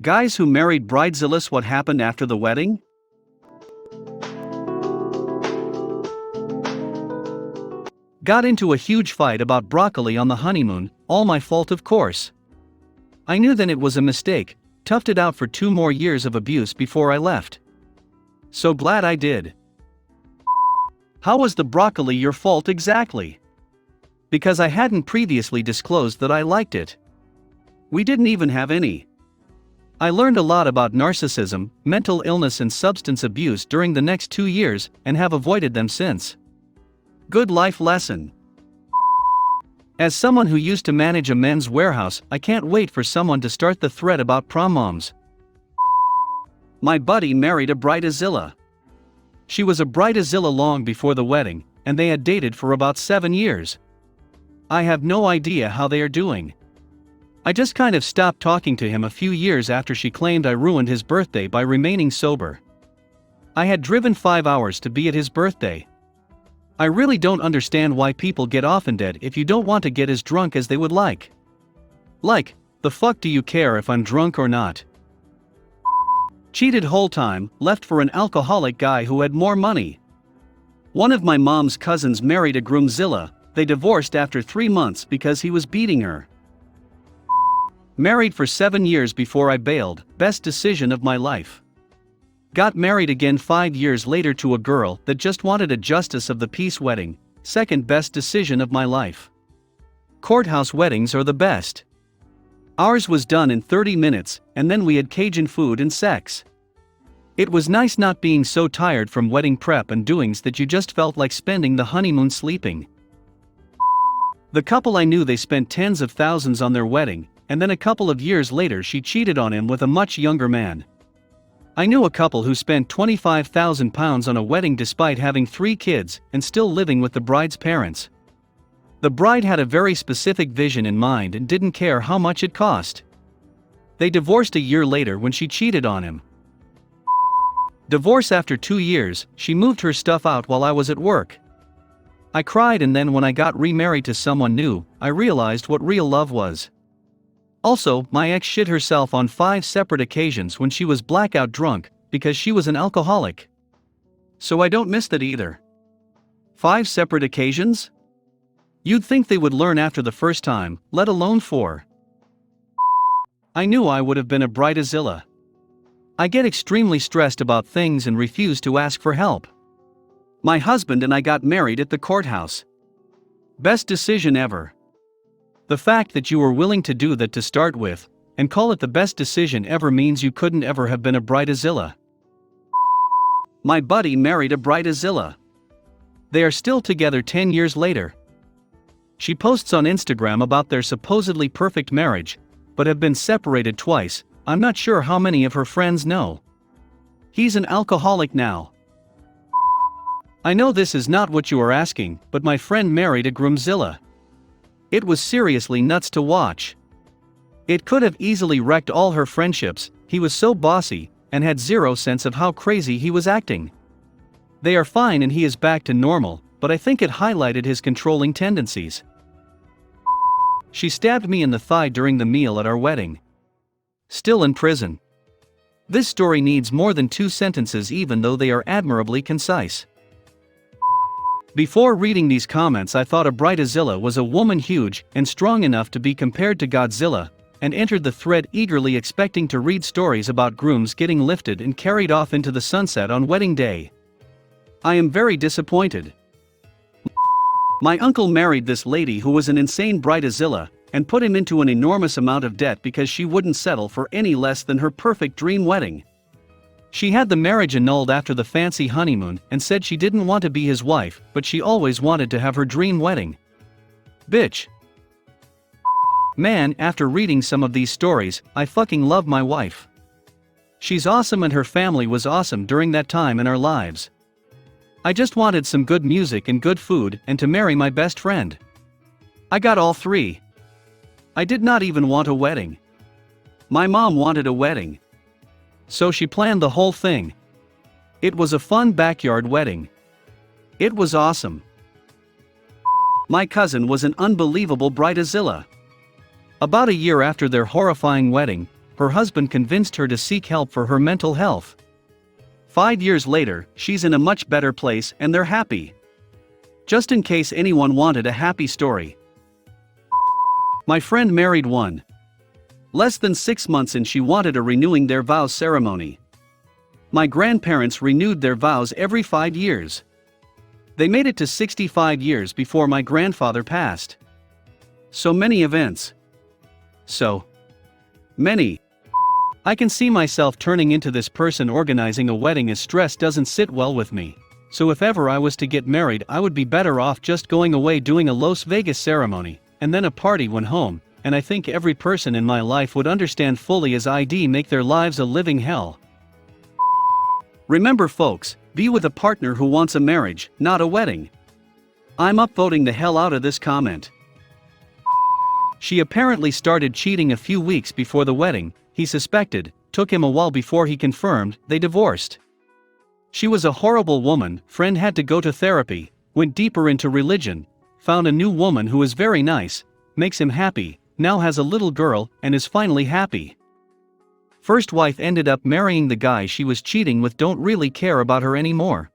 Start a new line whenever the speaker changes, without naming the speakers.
Guys who married Bridezillas, what happened after the wedding? Got into a huge fight about broccoli on the honeymoon, all my fault of course. I knew then it was a mistake, toughed it out for 2 more years of abuse before I left. So glad I did. How was the broccoli your fault exactly? Because I hadn't previously disclosed that I liked it. We didn't even have any. I learned a lot about narcissism, mental illness and substance abuse during the next 2 years and have avoided them since. Good life lesson. As someone who used to manage a men's warehouse, I can't wait for someone to start the thread about prom moms. My buddy married a Bridezilla. She was a Bridezilla long before the wedding, and they had dated for about 7 years. I have no idea how they are doing. I just kind of stopped talking to him a few years after she claimed I ruined his birthday by remaining sober. I had driven 5 hours to be at his birthday. I really don't understand why people get offended if you don't want to get as drunk as they would like. Like, the fuck do you care if I'm drunk or not? Cheated whole time, left for an alcoholic guy who had more money. One of my mom's cousins married a groomzilla. They divorced after 3 months because he was beating her. Married for 7 years before I bailed, best decision of my life. Got married again 5 years later to a girl that just wanted a justice of the peace wedding, second best decision of my life. Courthouse weddings are the best. Ours was done in 30 minutes, and then we had Cajun food and sex. It was nice not being so tired from wedding prep and doings that you just felt like spending the honeymoon sleeping. The couple I knew, they spent tens of thousands on their wedding, and then a couple of years later she cheated on him with a much younger man. I knew a couple who spent £25,000 on a wedding despite having 3 kids and still living with the bride's parents. The bride had a very specific vision in mind and didn't care how much it cost. They divorced a year later when she cheated on him. Divorce after 2 years, she moved her stuff out while I was at work. I cried, and then when I got remarried to someone new, I realized what real love was. Also, my ex shit herself on 5 separate occasions when she was blackout drunk, because she was an alcoholic. So I don't miss that either. 5 separate occasions? You'd think they would learn after the first time, let alone 4. I knew I would have been a Bridezilla. I get extremely stressed about things and refuse to ask for help. My husband and I got married at the courthouse. Best decision ever. The fact that you were willing to do that to start with, and call it the best decision ever, means you couldn't ever have been a Bridezilla. My buddy married a Bridezilla. They are still together 10 years later. She posts on Instagram about their supposedly perfect marriage, but have been separated twice. I'm not sure how many of her friends know. He's an alcoholic now. I know this is not what you are asking, but my friend married a groomzilla. It was seriously nuts to watch. It could have easily wrecked all her friendships. He was so bossy, and had zero sense of how crazy he was acting. They are fine and he is back to normal, but I think it highlighted his controlling tendencies. She stabbed me in the thigh during the meal at our wedding. Still in prison. This story needs more than 2 sentences, even though they are admirably concise. Before reading these comments, I thought a Bridezilla was a woman huge and strong enough to be compared to Godzilla, and entered the thread eagerly expecting to read stories about grooms getting lifted and carried off into the sunset on wedding day. I am very disappointed. My uncle married this lady who was an insane Bridezilla, and put him into an enormous amount of debt because she wouldn't settle for any less than her perfect dream wedding. She had the marriage annulled after the fancy honeymoon and said she didn't want to be his wife, but she always wanted to have her dream wedding. Bitch. Man, after reading some of these stories, I fucking love my wife. She's awesome and her family was awesome during that time in our lives. I just wanted some good music and good food and to marry my best friend. I got all 3. I did not even want a wedding. My mom wanted a wedding. So she planned the whole thing. It was a fun backyard wedding. It was awesome. My cousin was an unbelievable Bridezilla. About a year after their horrifying wedding, her husband convinced her to seek help for her mental health. 5 years later, she's in a much better place and they're happy. Just in case anyone wanted a happy story. My friend married one. Less than 6 months and she wanted a renewing their vows ceremony. My grandparents renewed their vows every 5 years. They made it to 65 years before my grandfather passed. So many events. So many. I can see myself turning into this person organizing a wedding as stress doesn't sit well with me. So if ever I was to get married, I would be better off just going away doing a Las Vegas ceremony, and then a party when home, and I think every person in my life would understand fully as I'd make their lives a living hell. Remember folks, be with a partner who wants a marriage, not a wedding. I'm upvoting the hell out of this comment. She apparently started cheating a few weeks before the wedding, he suspected, took him a while before he confirmed, they divorced. She was a horrible woman, friend had to go to therapy, went deeper into religion, found a new woman who is very nice, makes him happy, now has a little girl, and is finally happy. First wife ended up marrying the guy she was cheating with, don't really care about her anymore.